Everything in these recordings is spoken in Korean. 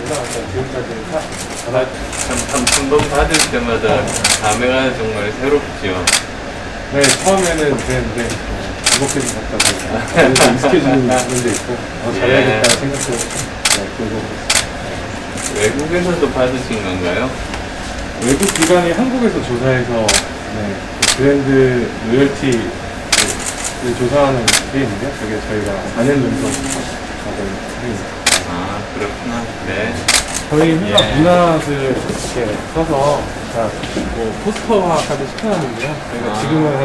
지금까지 한번 받을 때마다 감회가 정말 새롭죠. 네, 처음에는 그랬는데 무겁게 좀 받다 보니까 익숙해지는 부분도 있고 잘해야겠다는 생각도 들고 외국에서도 받으신 건가요? 외국 기관이 한국에서 조사해서 그 브랜드 로열티를 조사하는 게 있는데요. 그게 저희가 4년 정도 받은 회의입니다. 아, 그렇구나. 네. 저희 회사 문화를 이렇게 써서 뭐 포스터화까지 시켜놨는데요. 저희가 지금은 한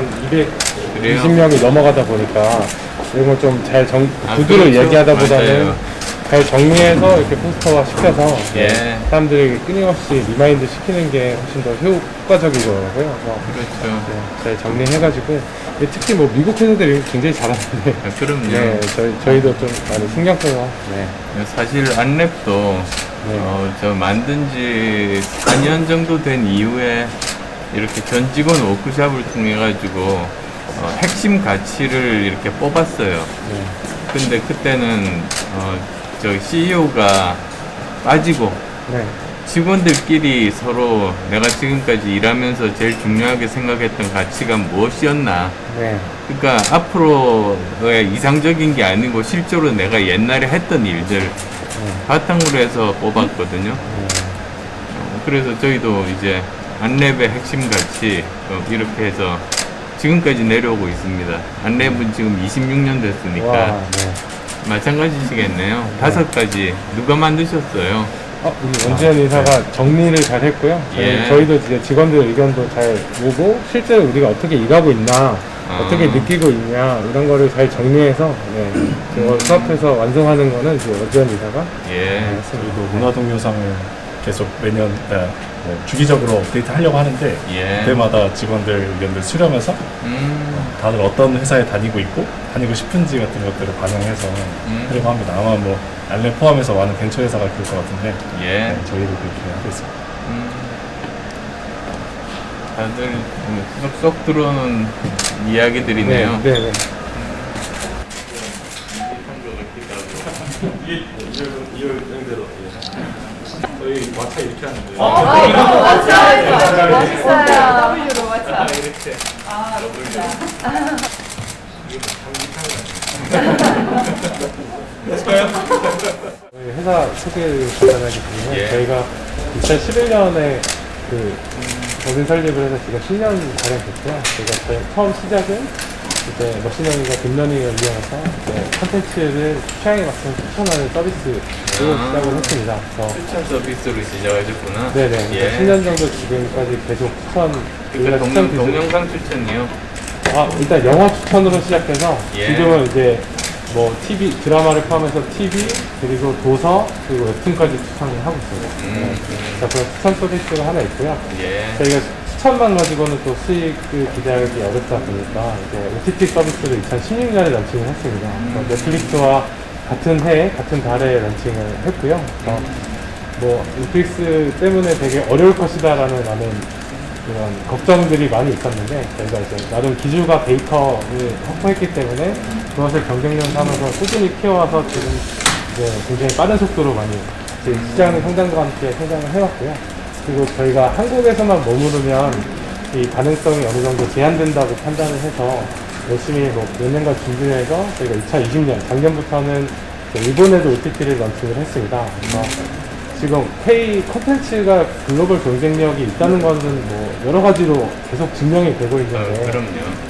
220명이 넘어가다 보니까 이런 걸 좀 잘 구두로 그렇죠. 얘기하다 보다는 맞아요. 잘 정리해서 이렇게 포스터화 시켜서 예. 사람들에게 끊임없이 리마인드 시키는 게 훨씬 더 효과적이더라고요. 그렇죠. 잘 정리해가지고 특히 뭐 미국 회사들이 굉장히 잘하는데 아, 그럼요. 네, 저희도 좀 많이 신경 써서 사실 안랩도 저 만든 지 4년 정도 된 이후에 이렇게 전 직원 워크샵을 통해 가지고 핵심 가치를 이렇게 뽑았어요. 근데 그때는 저 CEO가 빠지고 직원들끼리 서로 내가 지금까지 일하면서 제일 중요하게 생각했던 가치가 무엇이었나. 그러니까 앞으로의 이상적인 게 아니고 실제로 내가 옛날에 했던 일들 바탕으로 해서 뽑았거든요. 그래서 저희도 이제 안랩의 핵심 가치 이렇게 해서 지금까지 내려오고 있습니다. 안랩은 지금 26년 됐으니까 마찬가지시겠네요. 5가지 누가 만드셨어요? 우리 원지현 이사가 정리를 잘 했고요. 저희도 이제 직원들 의견도 잘 보고 실제로 우리가 어떻게 일하고 있나 어떻게 느끼고 있냐 이런 거를 잘 정리해서 수업해서 완성하는 거는 이제 원지현 이사가 저희도 문화동료상을 계속 매년 뭐 주기적으로 업데이트 하려고 하는데 그때마다 직원들 의견들 수렴해서 다들 어떤 회사에 다니고 있고 다니고 싶은지 같은 것들을 반영해서 하려고 합니다. 아마 뭐 알렌 포함해서 많은 벤처 회사가 그럴 것 같은데 저희도 그렇게 하고 있습니다. 다들 쏙쏙 들어오는 이야기들이네요. 저희 마차 이렇게 하는데 멋있어요. W로 맞춰. 이렇게. 저희 회사 소개를 간단하게 드리면 저희가 2011년에 그 법인 설립을 해서 지금 10년 가량 됐고요. 저희 처음 시작은 이제 머신러닝과 딥러닝을 이용해서 콘텐츠를 취향에 맞춰서 추천하는 서비스로 시작을 했습니다. 추천 서비스로 시작하셨구나. 네네. 10년 정도 지금까지 계속 그러니까 동영상 추천이요? 일단 영화 추천으로 시작해서 지금은 이제 뭐 TV, 드라마를 포함해서 TV, 그리고 도서, 그리고 웹툰까지 추천을 하고 있습니다. 그런 추천 서비스가 하나 있고요. 저희가 추천만 가지고는 또 수익을 기대하기 어렵다 보니까 이제 OTT 서비스를 2016년에 런칭을 했습니다. 넷플릭스와 같은 해에, 같은 달에 런칭을 했고요. 뭐 넷플릭스 때문에 되게 어려울 것이다라는 많은 그런 걱정들이 많이 있었는데 저희가 이제 나름 기술과 데이터를 확보했기 때문에 그것을 경쟁력 삼아서 꾸준히 키워와서 지금 이제 굉장히 빠른 속도로 많이 시장의 성장과 함께 성장을 해왔고요. 그리고 저희가 한국에서만 머무르면 이 가능성이 어느 정도 제한된다고 판단을 해서 열심히 뭐 몇 년간 준비를 해서 저희가 2020년 작년부터는 일본에도 OTT를 런칭을 했습니다. 그래서 지금 K 콘텐츠가 글로벌 경쟁력이 있다는 것은 뭐 여러 가지로 계속 증명이 되고 있는데 그럼요.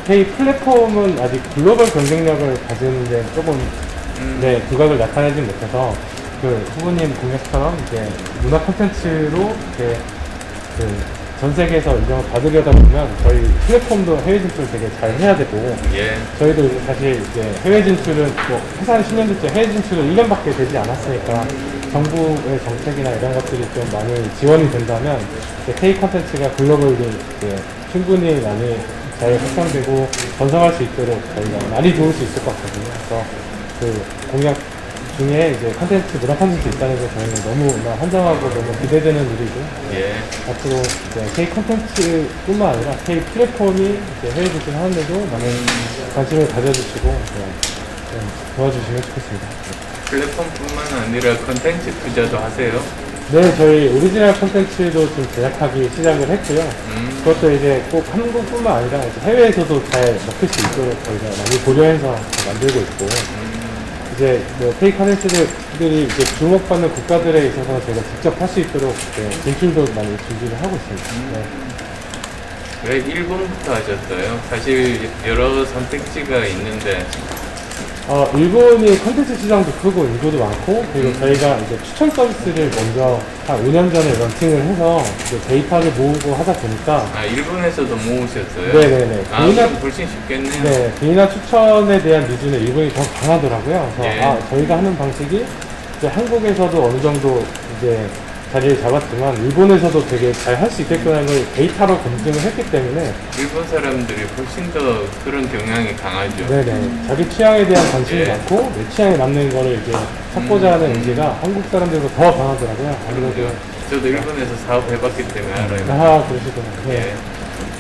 K 플랫폼은 아직 글로벌 경쟁력을 가지는데 조금 두각을 나타내지 못해서 그 후보님 공약처럼 이제 문화 콘텐츠로 이렇게 전 세계에서 인정을 받으려다 보면 저희 플랫폼도 해외 진출 되게 잘 해야 되고 저희도 이제 사실 이제 해외 진출은 뭐 회사는 10년 됐죠. 해외 진출은 1년밖에 되지 않았으니까 정부의 정책이나 이런 것들이 좀 많이 지원이 된다면 K 콘텐츠가 글로벌로 이제 충분히 많이 잘 확산되고 전성할 수 있도록 저희가 많이 도울 수 있을 것 같거든요. 그래서 그 공약 중에 이제 컨텐츠, 문화 컨텐츠 있다는 게 저희는 너무 환장하고 너무 기대되는 일이고 앞으로 이제 K 컨텐츠뿐만 아니라 K 플랫폼이 이제 해외 진출하는데도 많은 관심을 가져주시고 도와주시면 좋겠습니다. 플랫폼뿐만 아니라 컨텐츠 투자도 하세요? 네, 저희 오리지널 콘텐츠도 좀 제작하기 시작을 했고요. 그것도 이제 꼭 한국뿐만 아니라 이제 해외에서도 잘 먹힐 수 있도록 저희가 많이 고려해서 만들고 있고, 이제 뭐 페이크 콘텐츠들이 이제 주목받는 국가들에 있어서 제가 직접 할 수 있도록 진출도 많이 준비를 하고 있습니다. 네. 왜 일본부터 하셨어요? 사실 여러 선택지가 있는데. 일본이 콘텐츠 시장도 크고 인구도 많고, 그리고 저희가 이제 추천 서비스를 먼저 한 5년 전에 런칭을 해서 이제 데이터를 모으고 하다 보니까. 일본에서도 모으셨어요? 네네네. 그럼 훨씬 쉽겠네요. 네, 개인화 추천에 대한 니즈는 일본이 더 강하더라고요. 그래서 예. 저희가 하는 방식이 이제 한국에서도 어느 정도 이제 자리를 잡았지만 일본에서도 되게 잘 할 수 있게끔 하는 걸 데이터로 검증을 했기 때문에. 일본 사람들이 훨씬 더 그런 경향이 강하죠. 네네. 자기 취향에 대한 관심이 예. 많고 내 취향에 맞는 거를 이제 찾고자 하는 의지가 한국 사람들보다 더 강하더라고요. 아무래도. 저도 일본에서 사업해봤기 때문에 알아요. 그러시구나. 네. 예.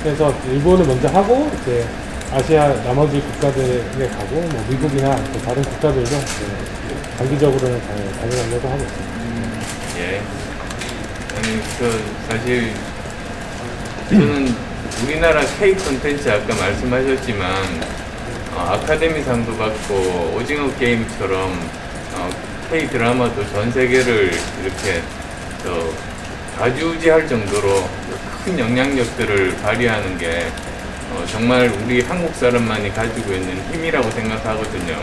그래서 일본을 먼저 하고 이제 아시아 나머지 국가들에 가고 뭐 미국이나 또 다른 국가들도 이제 장기적으로는 잘 달려가려고 하고 있습니다. 예. 아니, 사실, 저는 우리나라 K 콘텐츠 아까 말씀하셨지만, 아카데미상도 받고, 오징어 게임처럼, K 드라마도 전 세계를 이렇게, 좌지우지할 정도로 큰 영향력들을 발휘하는 게, 정말 우리 한국 사람만이 가지고 있는 힘이라고 생각하거든요.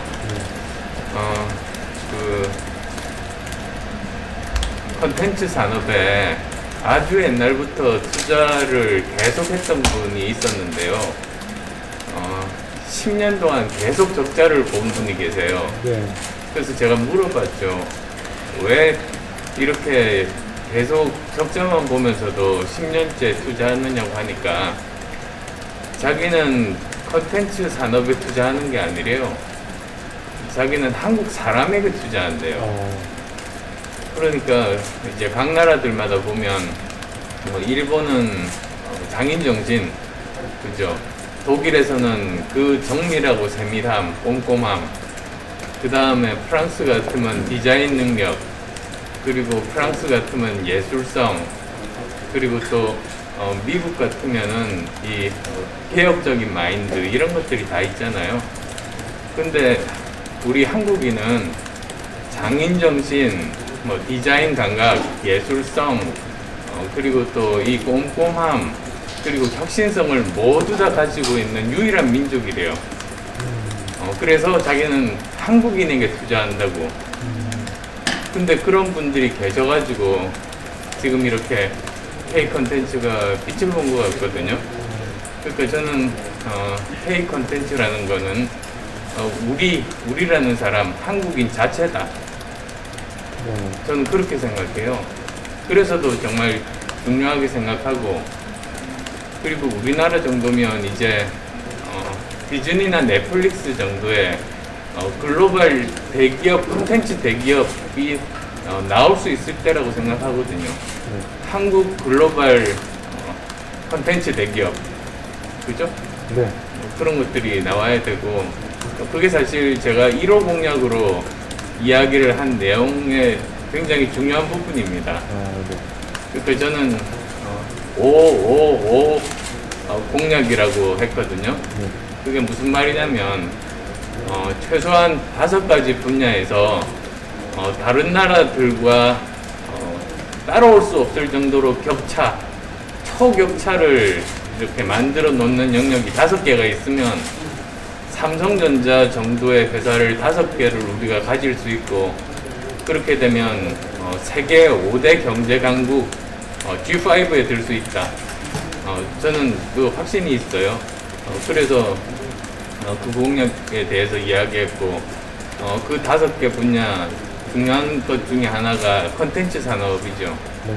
컨텐츠 산업에 아주 옛날부터 투자를 계속했던 분이 있었는데요. 10년 동안 계속 적자를 본 분이 계세요. 네. 그래서 제가 물어봤죠. 왜 이렇게 계속 적자만 보면서도 10년째 투자하느냐고 하니까 자기는 컨텐츠 산업에 투자하는 게 아니래요. 자기는 한국 사람에게 투자한대요. 그러니까 이제 각 나라들마다 보면 뭐 일본은 장인정신, 그죠? 독일에서는 그 정밀하고 세밀함, 꼼꼼함, 그 다음에 프랑스 같으면 디자인 능력, 그리고 프랑스 같으면 예술성, 그리고 또 미국 같으면은 이 개혁적인 마인드 이런 것들이 다 있잖아요. 근데 우리 한국인은 장인정신, 뭐 디자인 감각, 예술성, 그리고 또 이 꼼꼼함, 그리고 혁신성을 모두 다 가지고 있는 유일한 민족이래요. 그래서 자기는 한국인에게 투자한다고. 근데 그런 분들이 계셔가지고 지금 이렇게 K 컨텐츠가 빛을 본 것 같거든요. 그러니까 저는 K 컨텐츠라는 거는 우리라는 사람, 한국인 자체다. 저는 그렇게 생각해요. 그래서도 정말 중요하게 생각하고, 그리고 우리나라 정도면 이제 디즈니나 넷플릭스 정도의 글로벌 대기업, 콘텐츠 대기업이 나올 수 있을 때라고 생각하거든요. 한국 글로벌 콘텐츠 대기업, 그죠? 네. 그런 것들이 나와야 되고, 그게 사실 제가 1호 공약으로 이야기를 한 내용의 굉장히 중요한 부분입니다. 그러니까 저는 555 공약이라고 했거든요. 그게 무슨 말이냐면 최소한 5가지 분야에서 다른 나라들과 따라올 수 없을 정도로 격차, 초격차를 이렇게 만들어 놓는 영역이 5개가 있으면 삼성전자 정도의 회사를 5개를 우리가 가질 수 있고, 그렇게 되면 세계 5대 경제 강국 G5에 들 수 있다. 저는 그 확신이 있어요. 그래서 그 공약에 대해서 이야기했고, 그 5개 분야 중요한 것 중에 하나가 컨텐츠 산업이죠. 네.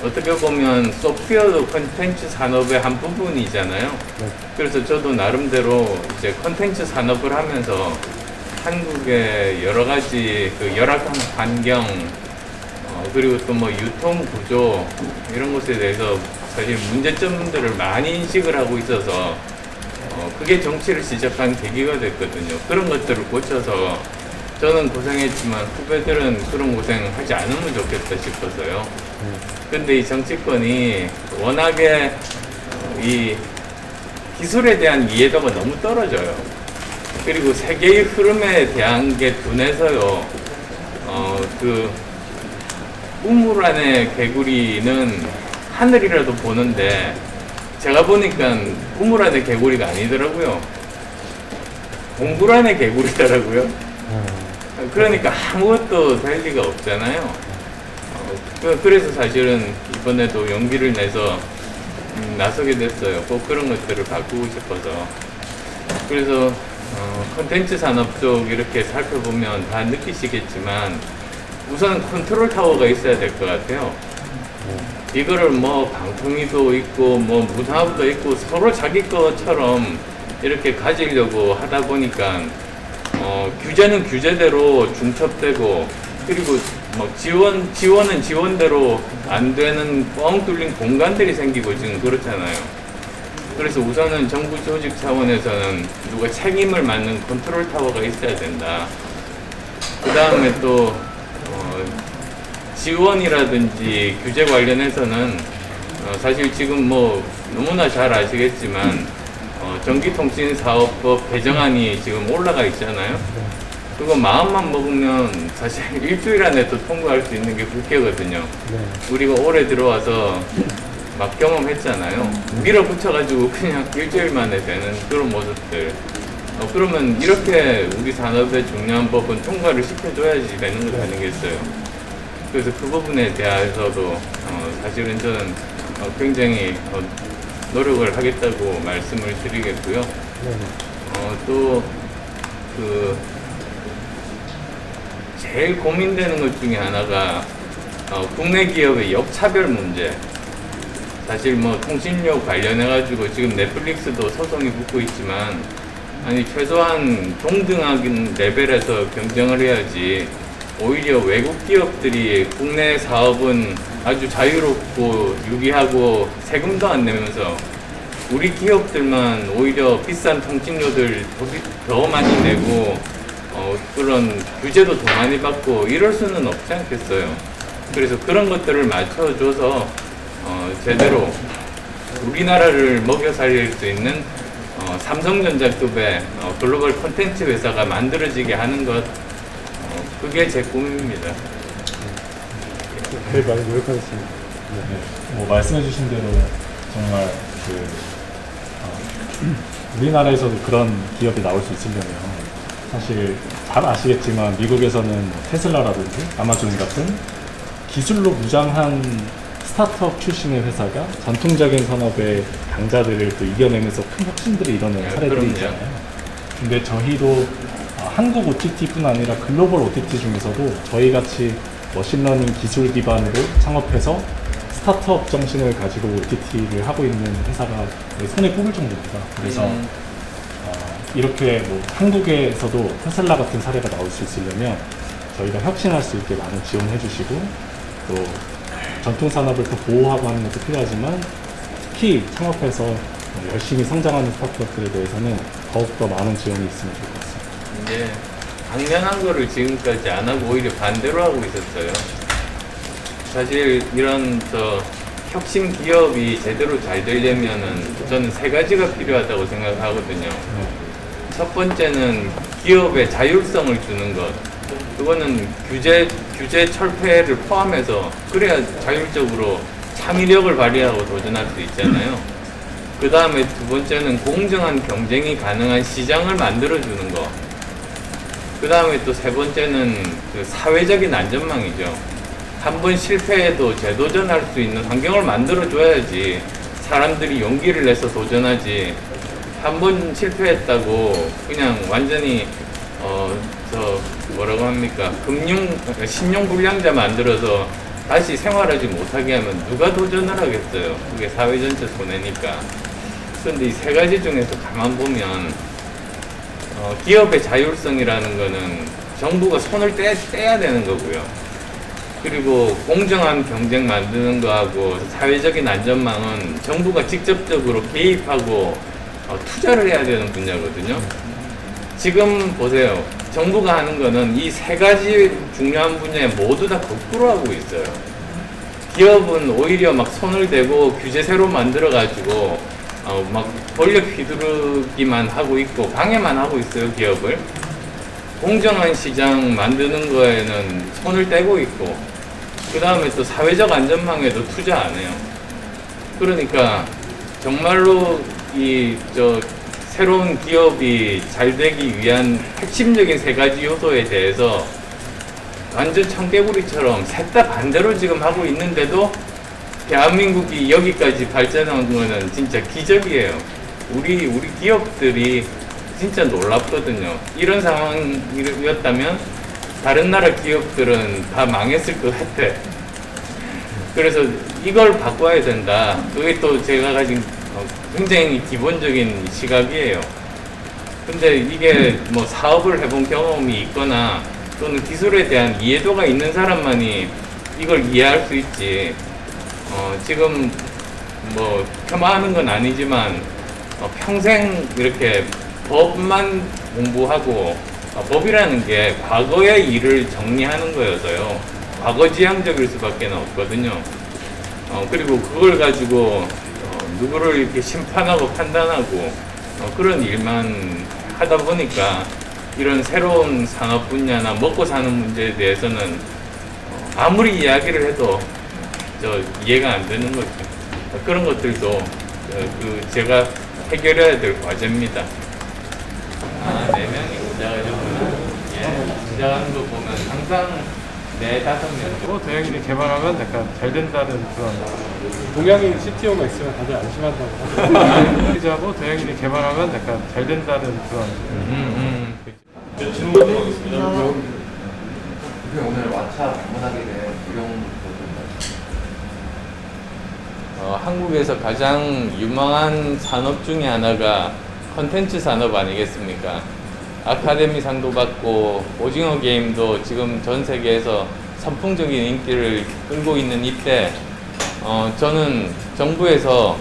어떻게 보면 소프트웨어도 컨텐츠 산업의 한 부분이잖아요. 네. 그래서 저도 나름대로 이제 컨텐츠 산업을 하면서 한국의 여러 가지 그 열악한 환경, 그리고 또 뭐 유통 구조 이런 것에 대해서 사실 문제점들을 많이 인식을 하고 있어서 그게 정치를 시작한 계기가 됐거든요. 그런 것들을 고쳐서 저는 고생했지만 후배들은 그런 고생하지 않으면 좋겠다 싶어서요. 근데 이 정치권이 워낙에 이 기술에 대한 이해도가 너무 떨어져요. 그리고 세계의 흐름에 대한 게 둔해서요. 그 우물 안에 개구리는 하늘이라도 보는데 제가 보니까 우물 안에 개구리가 아니더라고요. 동굴 안에 개구리더라고요. 그러니까 아무것도 될 리가 없잖아요. 그래서 사실은 이번에도 용기를 내서 나서게 됐어요. 꼭 그런 것들을 바꾸고 싶어서. 그래서 콘텐츠 산업 쪽 이렇게 살펴보면 다 느끼시겠지만 우선 컨트롤 타워가 있어야 될 것 같아요. 이거를 뭐 방통위도 있고 뭐 문화부도 있고 서로 자기 것처럼 이렇게 가지려고 하다 보니까 규제는 규제대로 중첩되고 그리고 뭐 지원은 지원대로 안 되는 뻥 뚫린 공간들이 생기고 지금 그렇잖아요. 그래서 우선은 정부 조직 차원에서는 누가 책임을 맡는 컨트롤 타워가 있어야 된다. 그 다음에 또 지원이라든지 규제 관련해서는 사실 지금 뭐 너무나 잘 아시겠지만 전기통신사업법 개정안이 지금 올라가 있잖아요. 그거 마음만 먹으면 사실 일주일 안에 또 통과할 수 있는 게 국회거든요. 우리가 올해 들어와서 막 경험했잖아요. 밀어붙여가지고 그냥 일주일 만에 되는 그런 모습들. 그러면 이렇게 우리 산업의 중요한 법은 통과를 시켜줘야지 되는 것 아니겠어요? 그래서 그 부분에 대해서도 사실은 저는 굉장히 노력을 하겠다고 말씀을 드리겠고요. 또 그 제일 고민되는 것 중에 하나가 국내 기업의 역차별 문제. 사실 뭐 통신료 관련해가지고 지금 넷플릭스도 소송이 붙고 있지만 아니 최소한 동등한 레벨에서 경쟁을 해야지 오히려 외국 기업들이 국내 사업은 아주 자유롭고 유기하고 세금도 안 내면서 우리 기업들만 오히려 비싼 통신료들 더 많이 내고 그런 규제도 더 많이 받고 이럴 수는 없지 않겠어요. 그래서 그런 것들을 맞춰줘서 제대로 우리나라를 먹여 살릴 수 있는 삼성전자급의 글로벌 콘텐츠 회사가 만들어지게 하는 것 그게 제 꿈입니다. 제일 많이 노력하겠습니다. 뭐 말씀해주신 대로 정말 우리나라에서도 그런 기업이 나올 수 있으려면 사실 잘 아시겠지만 미국에서는 뭐 테슬라라든지 아마존 같은 기술로 무장한 스타트업 출신의 회사가 전통적인 산업의 강자들을 또 이겨내면서 큰 혁신들을 이뤄낸 사례들이 있잖아요. 근데 저희도 한국 OTT뿐 아니라 글로벌 OTT 중에서도 저희같이 머신러닝 기술 기반으로 창업해서 스타트업 정신을 가지고 OTT를 하고 있는 회사가 손에 꼽을 정도입니다. 그래서 이렇게 뭐 한국에서도 테슬라 같은 사례가 나올 수 있으려면 저희가 혁신할 수 있게 많은 지원해 주시고 또 전통 산업을 더 보호하고 하는 것도 필요하지만 특히 창업해서 열심히 성장하는 스타트업들에 대해서는 더욱더 많은 지원이 있으면 좋을 것 같습니다. 이제 당연한 거를 지금까지 안 하고 오히려 반대로 하고 있었어요. 사실 이런 혁신 기업이 제대로 잘 되려면은 저는 세 가지가 필요하다고 생각하거든요. 첫 번째는 기업의 자율성을 주는 것. 그거는 규제 철폐를 포함해서 그래야 자율적으로 창의력을 발휘하고 도전할 수 있잖아요. 그 다음에 두 번째는 공정한 경쟁이 가능한 시장을 만들어주는 거. 그 다음에 또 세 번째는 그 사회적인 안전망이죠. 한 번 실패해도 재도전할 수 있는 환경을 만들어줘야지 사람들이 용기를 내서 도전하지. 한 번 실패했다고 그냥 완전히 뭐라고 합니까? 신용 불량자 만들어서 다시 생활하지 못하게 하면 누가 도전을 하겠어요? 그게 사회 전체 손해니까. 그런데 이 세 가지 중에서 가만 보면 기업의 자율성이라는 거는 정부가 손을 떼야 되는 거고요. 그리고 공정한 경쟁 만드는 거하고 사회적인 안전망은 정부가 직접적으로 개입하고 투자를 해야 되는 분야거든요. 지금 보세요. 정부가 하는 거는 이 세 가지 중요한 분야에 모두 다 거꾸로 하고 있어요. 기업은 오히려 막 손을 대고 규제 새로 만들어가지고 막 권력 휘두르기만 하고 있고 방해만 하고 있어요, 기업을. 공정한 시장 만드는 거에는 손을 떼고 있고, 그 다음에 또 사회적 안전망에도 투자 안 해요. 그러니까 정말로 새로운 기업이 잘 되기 위한 핵심적인 세 가지 요소에 대해서 완전 청개구리처럼 셋 다 반대로 지금 하고 있는데도 대한민국이 여기까지 발전한 거는 진짜 기적이에요. 우리 기업들이 진짜 놀랍거든요. 이런 상황이었다면 다른 나라 기업들은 다 망했을 것 같아. 그래서 이걸 바꿔야 된다. 그게 또 제가 가진 굉장히 기본적인 시각이에요. 근데 이게 뭐 사업을 해본 경험이 있거나 또는 기술에 대한 이해도가 있는 사람만이 이걸 이해할 수 있지. 지금 뭐 폄하하는 건 아니지만 평생 이렇게 법만 공부하고 법이라는 게 과거의 일을 정리하는 거여서요. 과거지향적일 수밖에 없거든요. 그리고 그걸 가지고 누구를 이렇게 심판하고 판단하고 그런 일만 하다 보니까 이런 새로운 산업 분야나 먹고 사는 문제에 대해서는 아무리 이야기를 해도 이해가 안 되는 거죠. 그런 것들도 제가 해결해야 될 과제입니다. 4명이 시작하셨구나. 예, 시작하는 거 보면 항상 4-5명. 대형일이 개발하면 약간 잘 된다는 그런 동양인 CTO가 있으면 다들 안심한다고 하죠. 하고 대형일이 개발하면 약간 잘 된다는 그런. 질문 드리겠습니다. 오늘 왓챠 방문하게 된 유형 한국에서 가장 유망한 산업 중에 하나가 컨텐츠 산업 아니겠습니까? 아카데미 상도 받고 오징어 게임도 지금 전 세계에서 선풍적인 인기를 끌고 있는 이때 저는 정부에서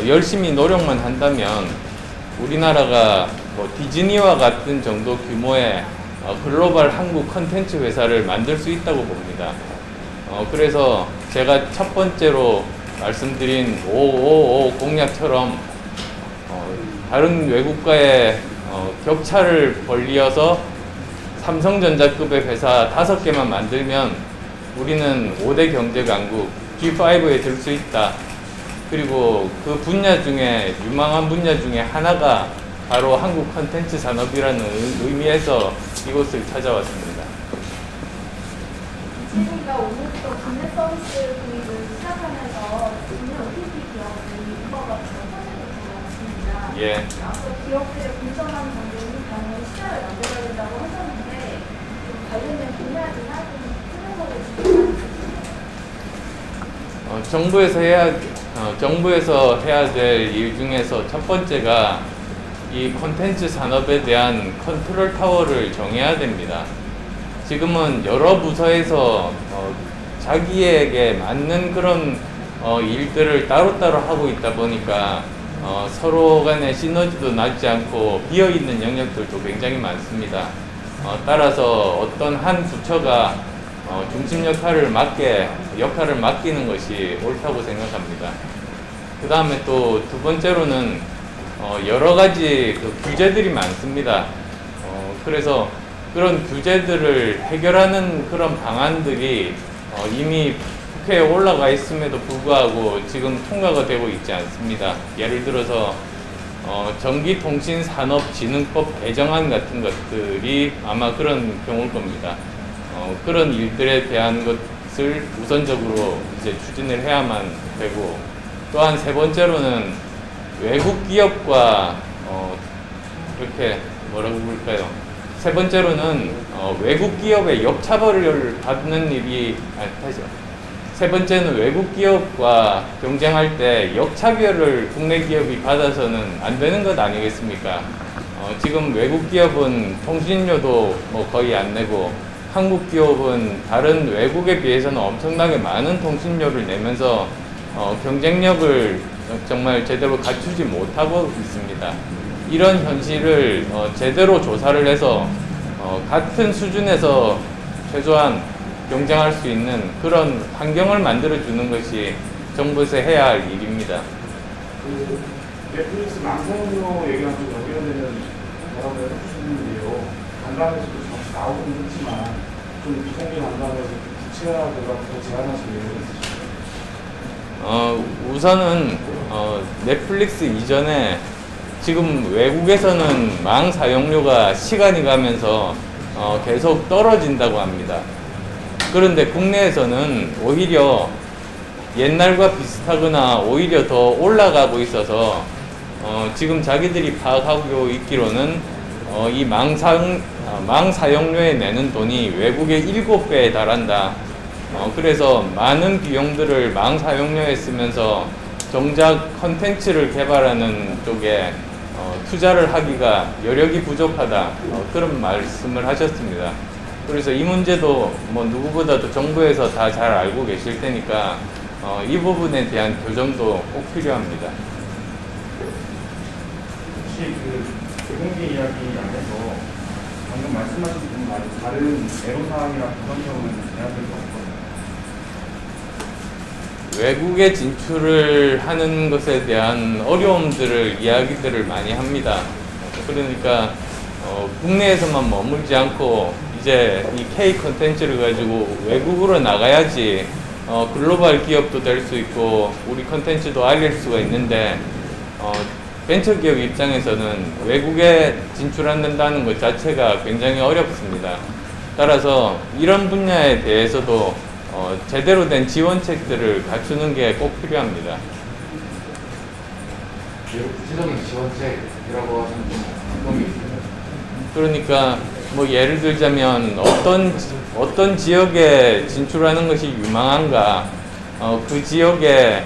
열심히 노력만 한다면 우리나라가 뭐 디즈니와 같은 정도 규모의 글로벌 한국 컨텐츠 회사를 만들 수 있다고 봅니다. 그래서 제가 첫 번째로 말씀드린 555 공약처럼 다른 외국과의 격차를 벌리어서 삼성전자급의 회사 5개만 만들면 우리는 5대 경제 강국 G5에 들 수 있다. 그리고 그 분야 중에 유망한 분야 중에 하나가 바로 한국 컨텐츠 산업이라는 의미에서 이곳을 찾아왔습니다. 제가 오늘부터 국내 서비스 도입을 시작하면서 국내 OTT 기업들이 이거가 퍼센트가 있습니다. 예. 앞서 기업들의 공정한 경쟁이 가능한 시장을 만들어야 된다고 하셨는데 좀 관련된 공약이나 좀 프레임워크를 정부에서 해야 될 일 중에서 첫 번째가 이 콘텐츠 산업에 대한 컨트롤 타워를 정해야 됩니다. 지금은 여러 부서에서 자기에게 맞는 그런 일들을 따로따로 하고 있다 보니까 서로 간의 시너지도 나지 않고 비어있는 영역들도 굉장히 많습니다. 따라서 어떤 한 부처가 중심 역할을 맡기는 것이 옳다고 생각합니다. 그 다음에 또 두 번째로는 여러 가지 규제들이 많습니다. 그래서 그런 규제들을 해결하는 그런 방안들이 이미 국회에 올라가 있음에도 불구하고 지금 통과가 되고 있지 않습니다. 예를 들어서 전기통신산업진흥법 개정안 같은 것들이 아마 그런 경우일 겁니다. 그런 일들에 대한 것을 우선적으로 이제 추진을 해야만 되고, 또한 세 번째로는 외국 기업과 이렇게 뭐라고 볼까요? 세 번째로는 외국 기업의 역차별을 받는 일이 세 번째는 외국 기업과 경쟁할 때 역차별을 국내 기업이 받아서는 안 되는 것 아니겠습니까? 지금 외국 기업은 통신료도 뭐 거의 안 내고 한국 기업은 다른 외국에 비해서는 엄청나게 많은 통신료를 내면서 경쟁력을 정말 제대로 갖추지 못하고 있습니다. 이런 현실을 제대로 조사를 해서 같은 수준에서 최소한 경쟁할 수 있는 그런 환경을 만들어주는 것이 정부에서 해야 할 일입니다. 그 넷플릭스 망사용료 얘기랑 좀 연결되는 뭐라고 해야 되는데요. 관광에서도 잠시 나오긴 했지만 좀 비공개 관광에서 구체화되고 더 제한하실 예정이 있으신가요? 우선은 넷플릭스 이전에 지금 외국에서는 망 사용료가 시간이 가면서 계속 떨어진다고 합니다. 그런데 국내에서는 오히려 옛날과 비슷하거나 오히려 더 올라가고 있어서 지금 자기들이 파악하고 있기로는 이 망 사용료에 내는 돈이 외국의 7배에 달한다. 그래서 많은 비용들을 망 사용료에 쓰면서 정작 컨텐츠를 개발하는 쪽에 투자를 하기가 여력이 부족하다. 그런 말씀을 하셨습니다. 그래서 이 문제도 뭐 누구보다도 정부에서 다 잘 알고 계실 테니까 이 부분에 대한 교정도 꼭 필요합니다. 혹시 그 비공개 이야기 안에서 방금 말씀하신 부분 말고 다른 애로사항이나 부담점은 제한될 수 없거든요. 외국에 진출을 하는 것에 대한 어려움들을 이야기들을 많이 합니다. 그러니까 국내에서만 머물지 않고 이제 이 K 컨텐츠를 가지고 외국으로 나가야지 글로벌 기업도 될 수 있고 우리 컨텐츠도 알릴 수가 있는데 벤처기업 입장에서는 외국에 진출한다는 것 자체가 굉장히 어렵습니다. 따라서 이런 분야에 대해서도 제대로 된 지원책들을 갖추는 게 꼭 필요합니다. 구체적인 지원책이라고 하시면 좀 어떤 게 있을까요? 그러니까 뭐 예를 들자면 어떤 지역에 진출하는 것이 유망한가, 그 지역의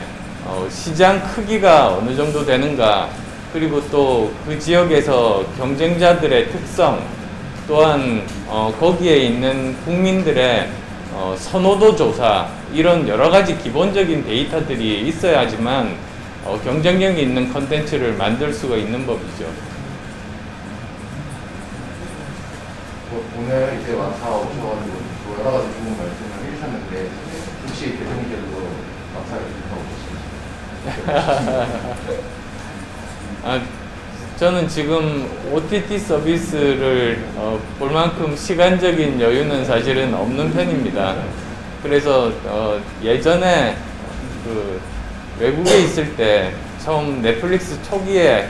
시장 크기가 어느 정도 되는가, 그리고 또 그 지역에서 경쟁자들의 특성, 또한 거기에 있는 국민들의 선호도 조사, 이런 여러 가지 기본적인 데이터들이 있어야지만 경쟁력이 있는 컨텐츠를 만들 수가 있는 법이죠. 오늘 이제 와사 오셔가지고 여러 가지 좋은 말씀을 해주셨는데 혹시 대표님께서도 와사를 좋다고 보시나요? 저는 지금 OTT 서비스를 볼 만큼 시간적인 여유는 사실은 없는 편입니다. 그래서 예전에 그 외국에 있을 때 처음 넷플릭스 초기에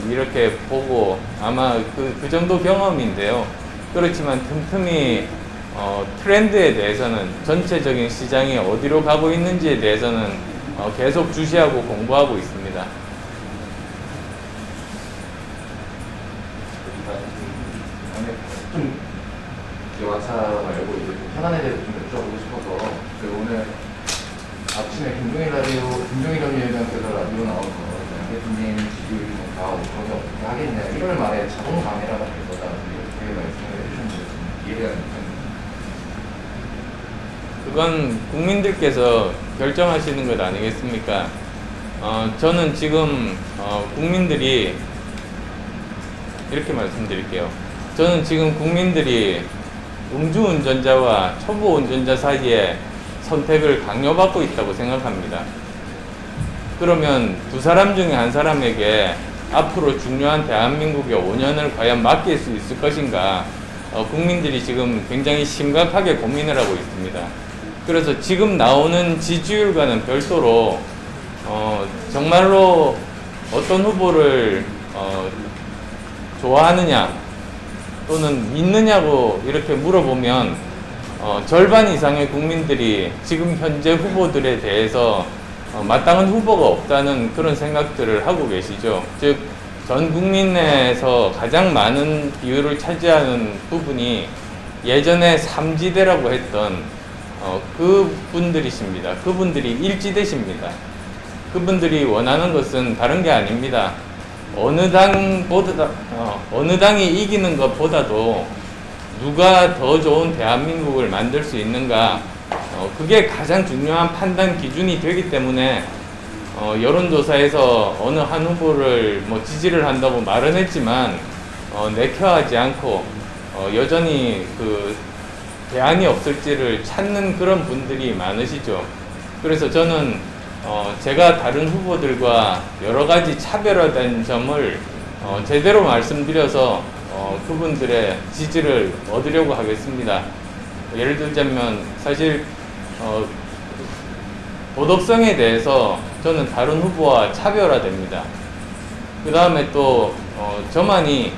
이렇게 보고 아마 그 정도 경험인데요. 그렇지만 틈틈이 트렌드에 대해서는 전체적인 시장이 어디로 가고 있는지에 대해서는 계속 주시하고 공부하고 있습니다. 좀 와사 말고 이제 좀 현안에 대해서 좀 여쭤보고 싶어서 오늘 아침에 김종일 위원장께서 라디오 나와서 대통령 지지율이 좀 나오고 그러면 어떻게 하겠냐 1월 말에 자동 감회라가 될 거다 이렇게 말씀을 해주셨는데 좀 이해가 안 됩니다. 그건 국민들께서 결정하시는 것 아니겠습니까? 저는 지금 국민들이 이렇게 말씀드릴게요. 저는 지금 국민들이 음주운전자와 초보운전자 사이에 선택을 강요받고 있다고 생각합니다. 그러면 두 사람 중에 한 사람에게 앞으로 중요한 대한민국의 5년을 과연 맡길 수 있을 것인가, 국민들이 지금 굉장히 심각하게 고민을 하고 있습니다. 그래서 지금 나오는 지지율과는 별도로 정말로 어떤 후보를 좋아하느냐 또는 믿느냐고 이렇게 물어보면 절반 이상의 국민들이 지금 현재 후보들에 대해서 마땅한 후보가 없다는 그런 생각들을 하고 계시죠. 즉, 전 국민에서 가장 많은 비율을 차지하는 부분이 예전에 삼지대라고 했던 그 분들이십니다. 그분들이 일지대십니다. 그분들이 원하는 것은 다른 게 아닙니다. 어느 당이 이기는 것보다도 누가 더 좋은 대한민국을 만들 수 있는가, 그게 가장 중요한 판단 기준이 되기 때문에 여론조사에서 어느 한 후보를 뭐 지지를 한다고 말은 했지만 내켜하지 않고 여전히 그 대안이 없을지를 찾는 그런 분들이 많으시죠. 그래서 저는 제가 다른 후보들과 여러 가지 차별화된 점을 제대로 말씀드려서 그분들의 지지를 얻으려고 하겠습니다. 예를 들자면 사실 도덕성에 대해서 저는 다른 후보와 차별화됩니다. 그 다음에 또 저만이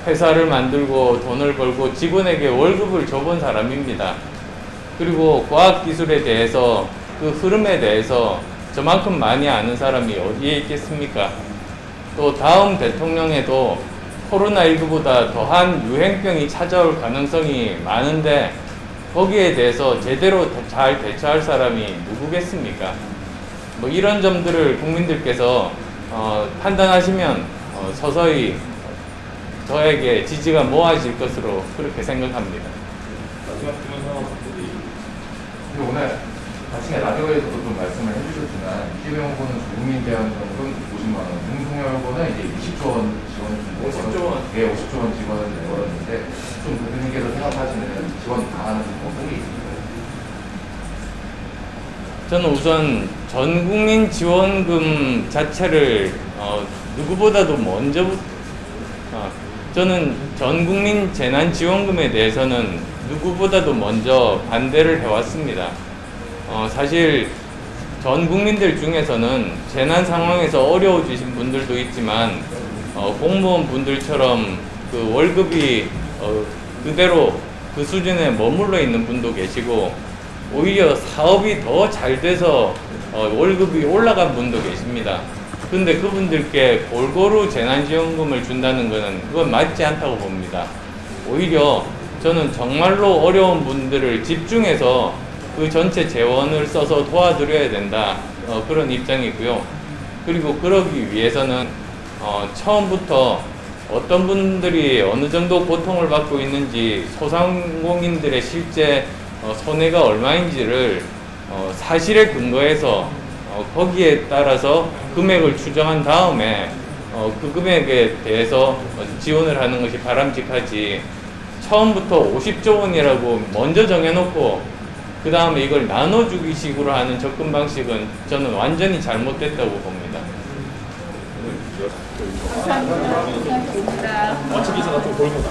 회사를 만들고 돈을 벌고 직원에게 월급을 줘본 사람입니다. 그리고 과학기술에 대해서 그 흐름에 대해서 저만큼 많이 아는 사람이 어디에 있겠습니까? 또 다음 대통령에도 코로나19보다 더한 유행병이 찾아올 가능성이 많은데 거기에 대해서 제대로 잘 대처할 사람이 누구겠습니까? 뭐 이런 점들을 국민들께서 판단하시면 서서히 저에게 지지가 모아질 것으로 그렇게 생각합니다. 그리고 오늘 아침에 라디오에서도 좀 말씀을 해주셨지만 이재명 후보는 국민 대한민국은 50만 원, 윤석열 후보는 이제 20조 원 지원을 좀 50조 원? 예, 50조 원 지원을 내걸었는데 좀 대표님께서 생각하시는 지원 방안은 어떤 게 있습니까? 저는 우선 전국민 지원금 자체를 누구보다도 먼저 저는 전국민 재난지원금에 대해서는 누구보다도 먼저 반대를 해왔습니다. 사실 전 국민들 중에서는 재난 상황에서 어려워지신 분들도 있지만 공무원 분들처럼 그 월급이 그대로 그 수준에 머물러 있는 분도 계시고 오히려 사업이 더 잘 돼서 월급이 올라간 분도 계십니다. 근데 그분들께 골고루 재난지원금을 준다는 것은 그건 맞지 않다고 봅니다. 오히려 저는 정말로 어려운 분들을 집중해서 그 전체 재원을 써서 도와드려야 된다. 그런 입장이고요. 그리고 그러기 위해서는 처음부터 어떤 분들이 어느 정도 고통을 받고 있는지 소상공인들의 실제 손해가 얼마인지를 사실에 근거해서 거기에 따라서 금액을 추정한 다음에 그 금액에 대해서 지원을 하는 것이 바람직하지 처음부터 50조 원이라고 먼저 정해놓고 그 다음에 이걸 나눠주기 식으로 하는 접근 방식은 저는 완전히 잘못됐다고 봅니다. 감사합니다. 마치 기사가 좀 돌고 나.